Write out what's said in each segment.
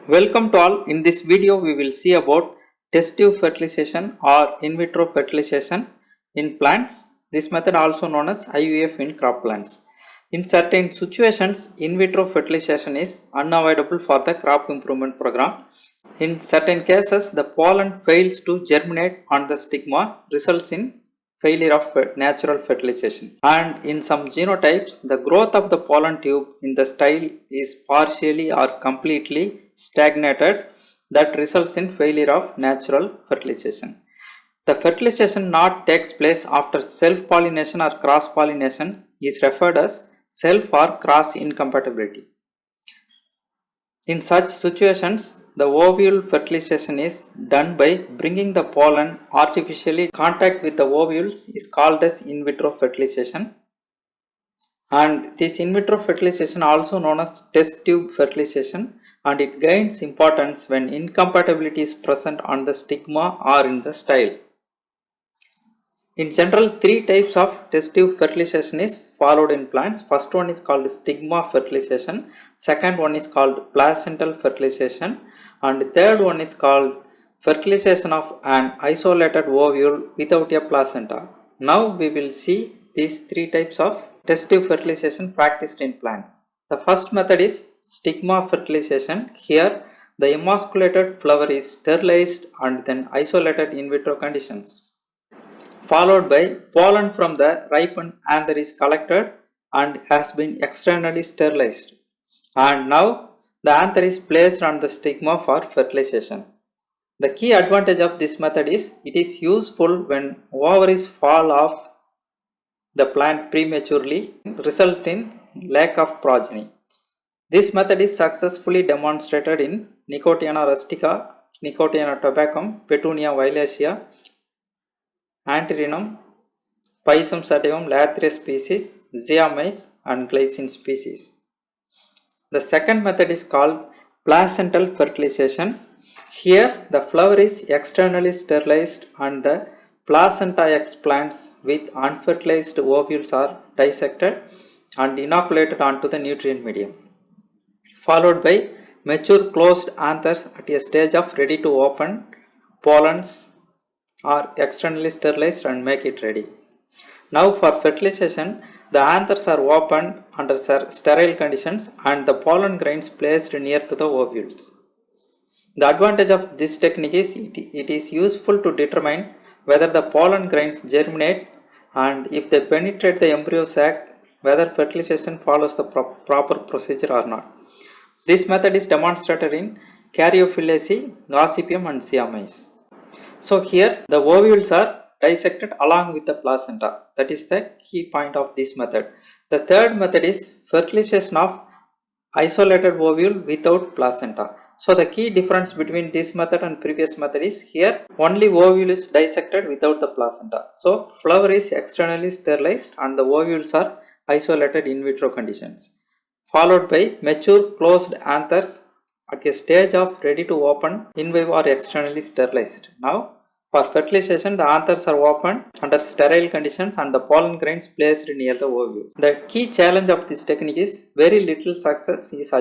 Welcome to all. In this video we will see about test tube fertilization or in vitro fertilization in plants. This method also known as IVF in crop plants. In certain situations, in vitro fertilization is unavoidable for the crop improvement program. In certain cases, the pollen fails to germinate on the stigma, results in failure of natural fertilization. And in some genotypes, the growth of the pollen tube in the style is partially or completely stagnated, that results in failure of natural fertilization. The fertilization not takes place after self-pollination or cross-pollination is referred as self or cross incompatibility. In such situations, the ovule fertilization is done by bringing the pollen artificially. Contact with the ovules is called as in vitro fertilization. And this in vitro fertilization also known as test tube fertilization, and it gains importance when incompatibility is present on the stigma or in the style. In general, three types of test tube fertilization is followed in plants. First one is called stigma fertilization, second one is called placental fertilization, and third one is called fertilization of an isolated ovule without a placenta. Now we will see these three types of test tube fertilization practiced in plants. The first method is stigma fertilization. Here the emasculated flower is sterilized and then isolated in vitro conditions, followed by pollen from the ripened anther is collected and has been externally sterilized. And now the anther is placed on the stigma for fertilization. The key advantage of this method is it is useful when ovaries fall off the plant prematurely, result in lack of progeny. This method is successfully demonstrated in Nicotiana rustica, Nicotiana tabacum, Petunia violacea, Antirrhinum, Pisum sativum, Lathyrus species, Zeamys and Glycine species. The second method is called placental fertilization. Here the flower is externally sterilized and the placenta explants with unfertilized ovules are dissected and inoculated onto the nutrient medium, followed by mature closed anthers at a stage of ready to open. Pollens are externally sterilized and make it ready. Now for fertilization, the anthers are opened under sterile conditions and the pollen grains placed near to the ovules. The advantage of this technique is it is useful to determine whether the pollen grains germinate, and if they penetrate the embryo sac, whether fertilization follows the proper procedure or not. This method is demonstrated in Caryophyllaceae, Gossypium and Zeamys. So here the ovules are dissected along with the placenta. That is the key point of this method. The third method is fertilization of isolated ovule without placenta. So the key difference between this method and previous method is here only ovule is dissected without the placenta. So flower is externally sterilized and the ovules are isolated in vitro conditions, followed by mature closed anthers at a stage of ready to open, in vivo or externally sterilized. Now for fertilization, the anthers are opened under sterile conditions and the pollen grains placed near the ovule. The key challenge of this technique is very little success is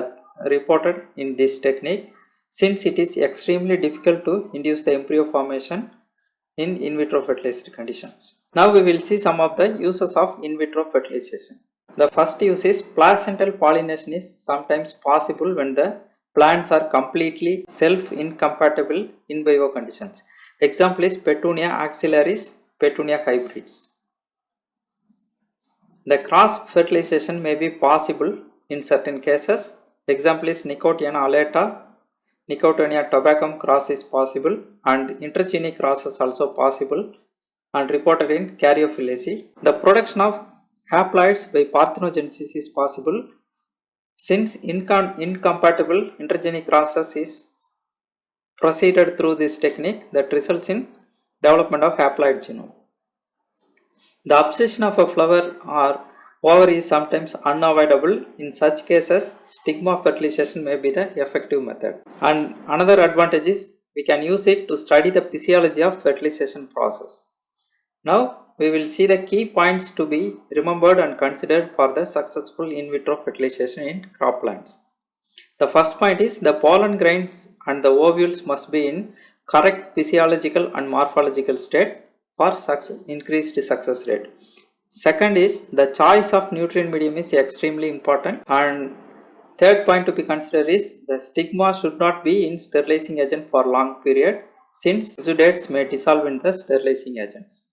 reported in this technique, since it is extremely difficult to induce the embryo formation in vitro fertilized conditions. Now we will see some of the uses of in vitro fertilization. The first use is placental pollination is sometimes possible when the plants are completely self-incompatible in vivo conditions. Example is Petunia axillaris, Petunia hybrids. The cross fertilization may be possible in certain cases. Example is Nicotiana alata, Nicotiana tabacum cross is possible, and intergenic cross is also possible and reported in Caryophyllaceae. The production of haploids by parthenogenesis is possible since incompatible intergenic crosses is proceeded through this technique that results in development of haploid genome. The abscission of a flower or ovary is sometimes unavoidable. In such cases, stigma fertilization may be the effective method. And another advantage is we can use it to study the physiology of fertilization process. Now we will see the key points to be remembered and considered for the successful in vitro fertilization in crop plants. The first point is the pollen grains and the ovules must be in correct physiological and morphological state for increased success rate. Second is the choice of nutrient medium is extremely important, and third point to be considered is the stigma should not be in sterilizing agent for long period since exudates may dissolve in the sterilizing agents.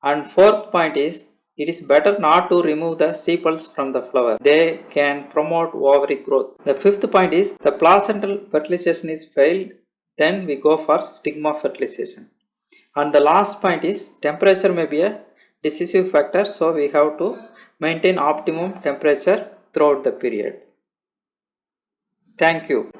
And fourth point is it is better not to remove the sepals from the flower. They can promote ovary growth. The fifth point is the placental fertilization is failed, then we go for stigma fertilization. And the last point is temperature may be a decisive factor, so we have to maintain optimum temperature throughout the period. Thank you.